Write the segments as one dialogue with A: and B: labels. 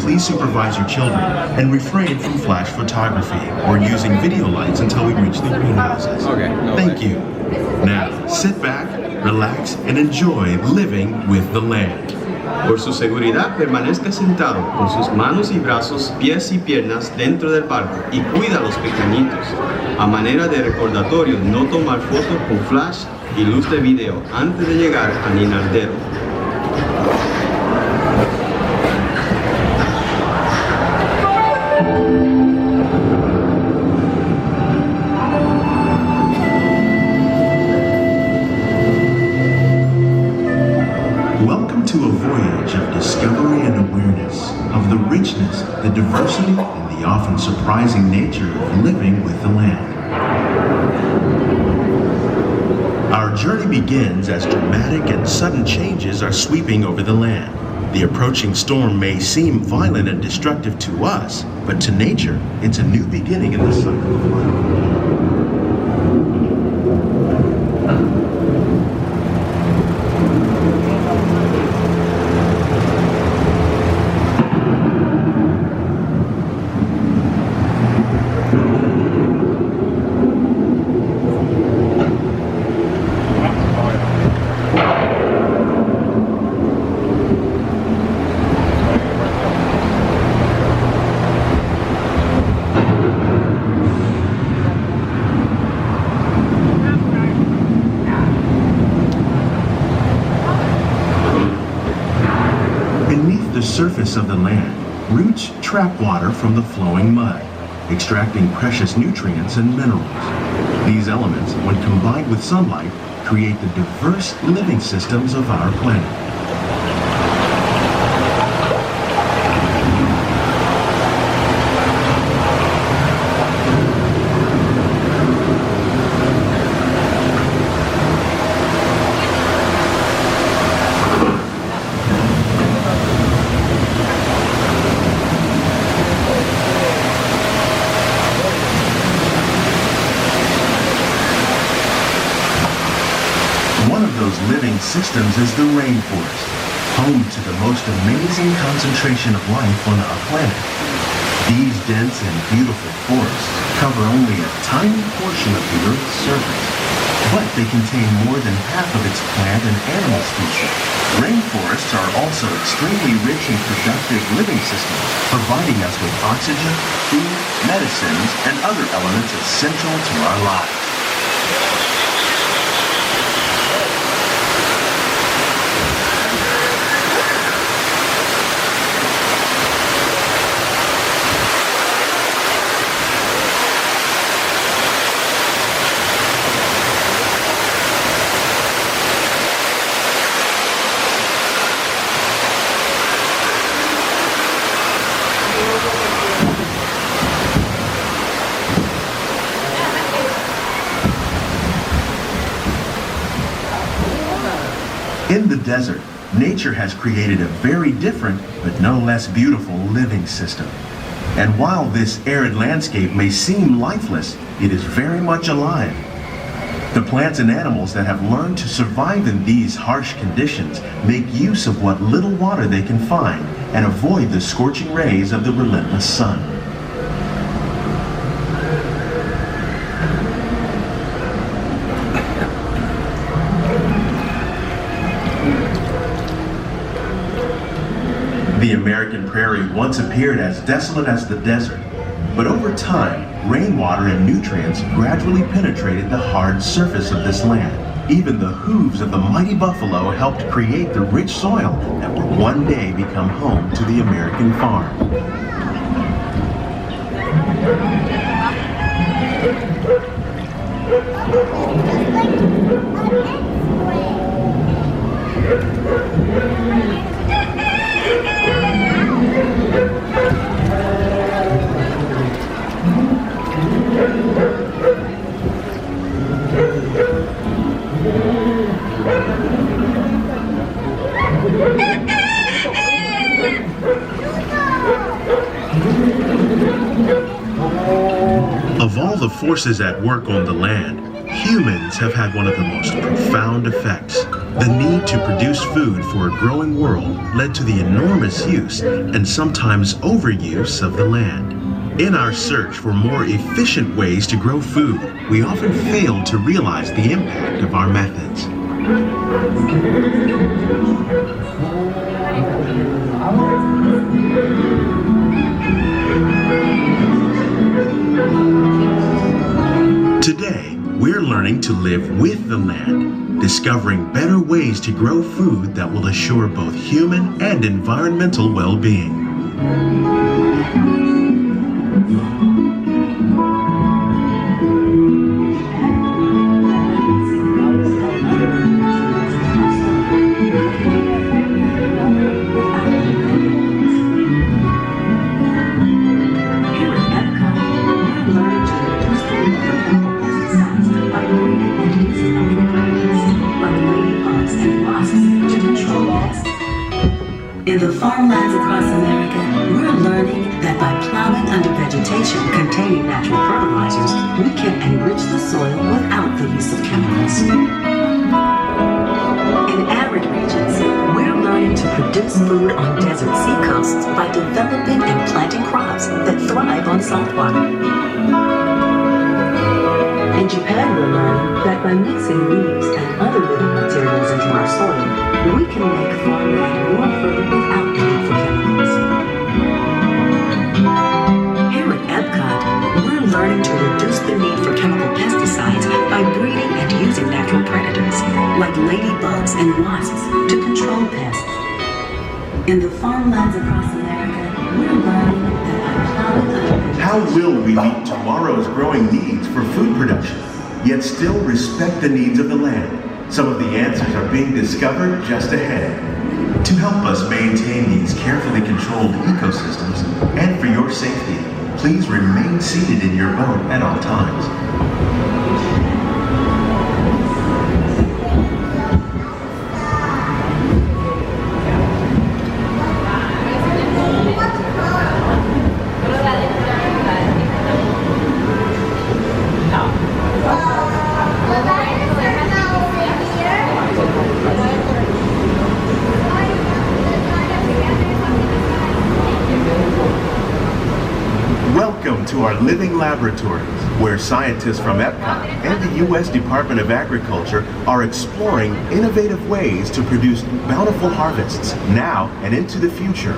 A: please supervise your children and refrain from flash photography or using video lights until we reach the greenhouses.
B: Okay. No
A: Thank
B: way.
A: you. Now, sit back, relax, and enjoy living with the land.
C: Por su seguridad, permanezca sentado con sus manos y brazos, pies y piernas dentro del barco y cuida a los pequeñitos. A manera de recordatorio, no tomar fotos con flash y luz de video antes de llegar a Ninardero.
A: Welcome to a voyage of discovery and awareness of the richness, the diversity, and the often surprising nature of living with the land. Our journey begins as dramatic and sudden changes are sweeping over the land. The approaching storm may seem violent and destructive to us, but to nature, it's a new beginning in the cycle of life. Beneath the surface of the land, roots trap water from the flowing mud, extracting precious nutrients and minerals. These elements, when combined with sunlight, create the diverse living systems of our planet. One of those living systems is the rainforest, home to the most amazing concentration of life on our planet. These dense and beautiful forests cover only a tiny portion of the Earth's surface, but they contain more than half of its plant and animal species. Rainforests are also extremely rich and productive living systems, providing us with oxygen, food, medicines, and other elements essential to our lives. In the desert, nature has created a very different, but no less beautiful living system. And while this arid landscape may seem lifeless, it is very much alive. The plants and animals that have learned to survive in these harsh conditions make use of what little water they can find and avoid the scorching rays of the relentless sun. The American prairie once appeared as desolate as the desert, but over time, rainwater and nutrients gradually penetrated the hard surface of this land. Even the hooves of the mighty buffalo helped create the rich soil that would one day become home to the American farm. Of all the forces at work on the land, humans have had one of the most profound effects. The need to produce food for a growing world led to the enormous use and sometimes overuse of the land. In our search for more efficient ways to grow food, we often fail to realize the impact of our methods. Today, we're learning to live with the land, discovering better ways to grow food that will assure both human and environmental well-being.
B: In the farmlands across America, we're learning that by plowing under vegetation containing natural fertilizers, we can enrich the soil without the use of chemicals. In arid regions, we're learning to produce food on desert seacoasts by developing and planting crops that thrive on salt water. In Japan, we're learning that by mixing leaves and other living materials into our soil, we can make farmland more fertile without the need for chemicals. Here at Epcot, we're learning to reduce the need for chemical pesticides by breeding and using natural predators, like ladybugs and wasps, to control pests. In the farmlands across America, we're learning that by plowing
A: How will we meet tomorrow's growing needs for food production, yet still respect the needs of the land? Some of the answers are being discovered just ahead. To help us maintain these carefully controlled ecosystems, and for your safety, please remain seated in your boat at all times. Welcome to our living laboratories, where scientists from Epcot and the U.S. Department of Agriculture are exploring innovative ways to produce bountiful harvests now and into the future.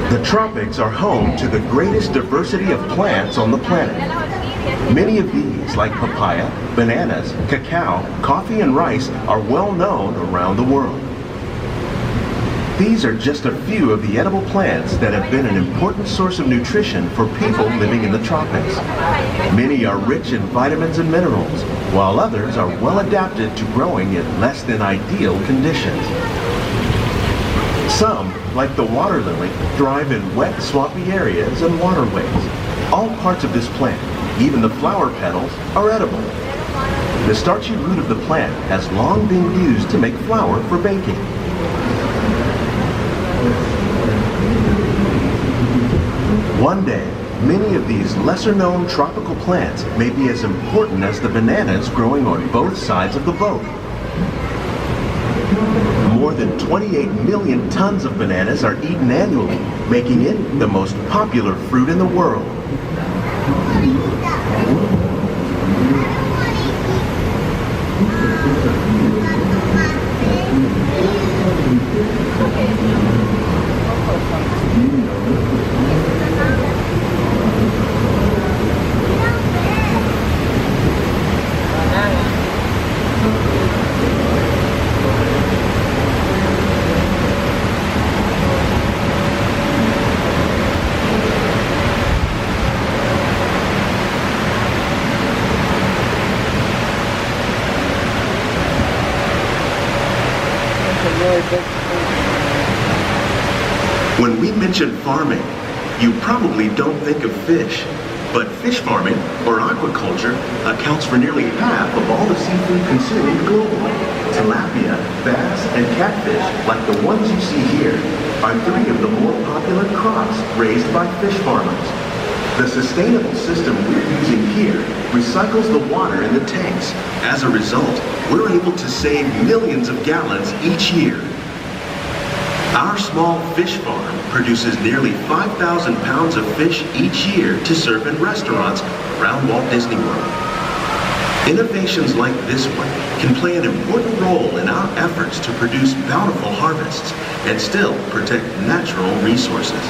A: The tropics are home to the greatest diversity of plants on the planet. Many of these, like papaya, bananas, cacao, coffee, and rice, are well known around the world. These are just a few of the edible plants that have been an important source of nutrition for people living in the tropics. Many are rich in vitamins and minerals, while others are well adapted to growing in less than ideal conditions. Some, like the water lily, thrive in wet, swampy areas and waterways. All parts of this plant, even the flower petals, are edible. The starchy root of the plant has long been used to make flour for baking. One day, many of these lesser-known tropical plants may be as important as the bananas growing on both sides of the boat. More than 28 million tons of bananas are eaten annually, making it the most popular fruit in the world. When we mention farming, you probably don't think of fish. But fish farming, or aquaculture, accounts for nearly half of all the seafood consumed globally. Tilapia, bass, and catfish, like the ones you see here, are three of the more popular crops raised by fish farmers. The sustainable system we're using here recycles the water in the tanks. As a result, we're able to save millions of gallons each year. Our small fish farm produces nearly 5,000 pounds of fish each year to serve in restaurants around Walt Disney World. Innovations like this one can play an important role in our efforts to produce bountiful harvests and still protect natural resources.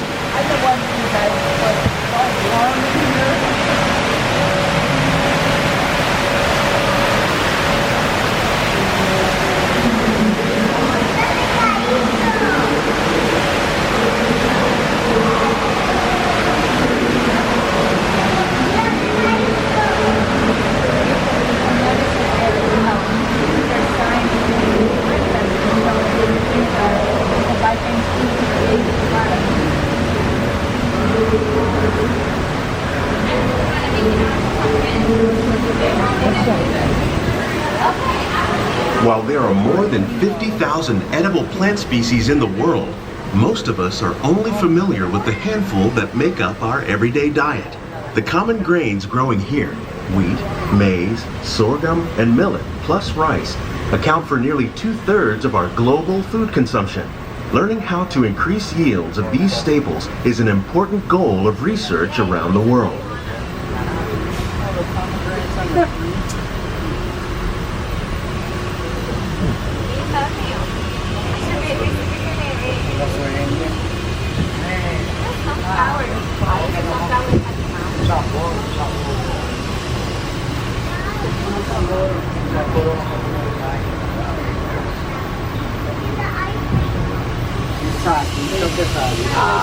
A: While there are more than 50,000 edible plant species in the world, most of us are only familiar with the handful that make up our everyday diet. The common grains growing here, wheat, maize, sorghum, and millet, plus rice, account for nearly 2/3 of our global food consumption. Learning how to increase yields of these staples is an important goal of research around the world.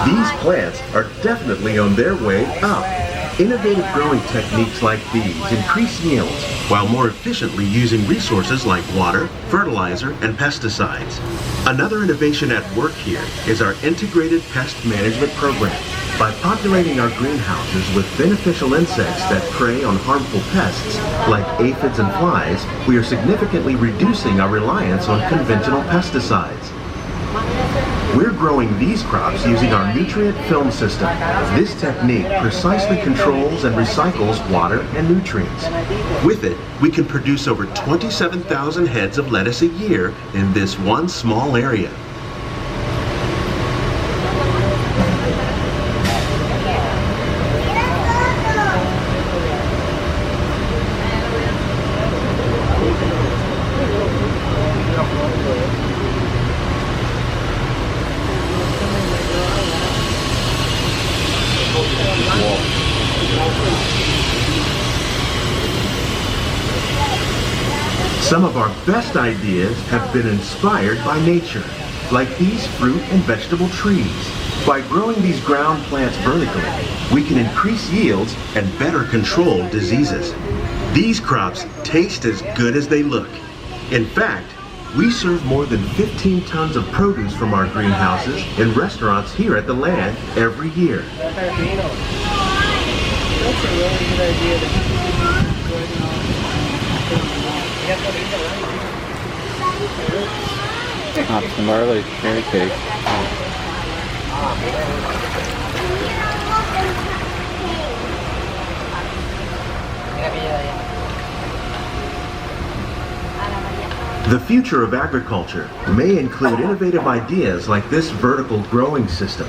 A: These plants are definitely on their way up. Innovative growing techniques like these increase yields while more efficiently using resources like water, fertilizer, and pesticides. Another innovation at work here is our integrated pest management program. By populating our greenhouses with beneficial insects that prey on harmful pests like aphids and flies, we are significantly reducing our reliance on conventional pesticides. We're growing these crops using our nutrient film system. This technique precisely controls and recycles water and nutrients. With it, we can produce over 27,000 heads of lettuce a year in this one small area. Some of our best ideas have been inspired by nature, like these fruit and vegetable trees. By growing these ground plants vertically, we can increase yields and better control diseases. These crops taste as good as they look. In fact, we serve more than 15 tons of produce from our greenhouses in restaurants here at the land every year.
D: That's a really good idea to
E: Some barley cherry cake.
A: The future of agriculture may include innovative ideas like this vertical growing system.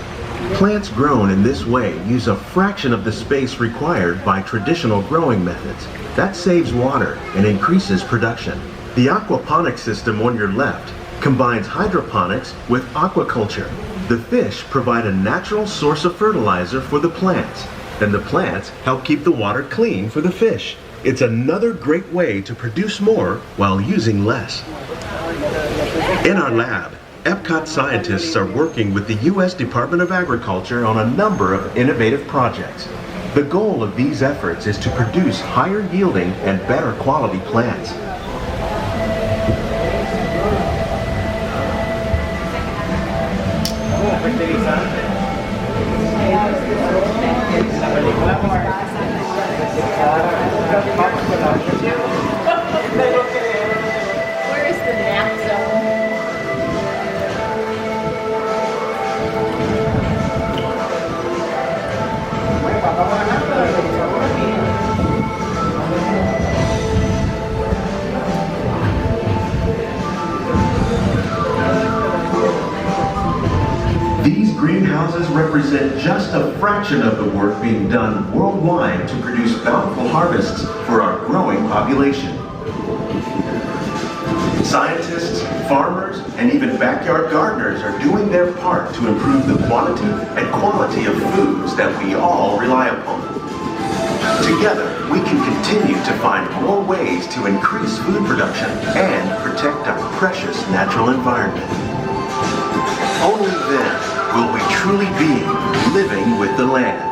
A: Plants grown in this way use a fraction of the space required by traditional growing methods. That saves water and increases production. The aquaponics system on your left combines hydroponics with aquaculture. The fish provide a natural source of fertilizer for the plants, and the plants help keep the water clean for the fish. It's another great way to produce more while using less. In our lab, Epcot scientists are working with the U.S. Department of Agriculture on a number of innovative projects. The goal of these efforts is to produce higher yielding and better quality plants.
D: Where is the nap zone?
A: These greenhouses represent just a fraction of the work being done worldwide to produce bountiful harvests for our growing population. Scientists, farmers, and even backyard gardeners are doing their part to improve the quantity and quality of foods that we all rely upon. Together, we can continue to find more ways to increase food production and protect our precious natural environment. Only then will we truly be living with the land.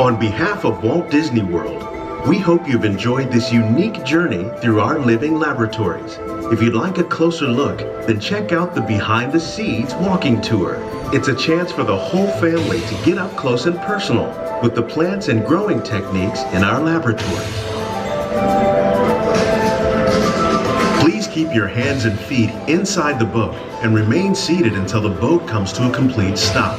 A: On behalf of Walt Disney World, we hope you've enjoyed this unique journey through our living laboratories. If you'd like a closer look, then check out the Behind the Seeds walking tour. It's a chance for the whole family to get up close and personal with the plants and growing techniques in our laboratories. Please keep your hands and feet inside the boat and remain seated until the boat comes to a complete stop.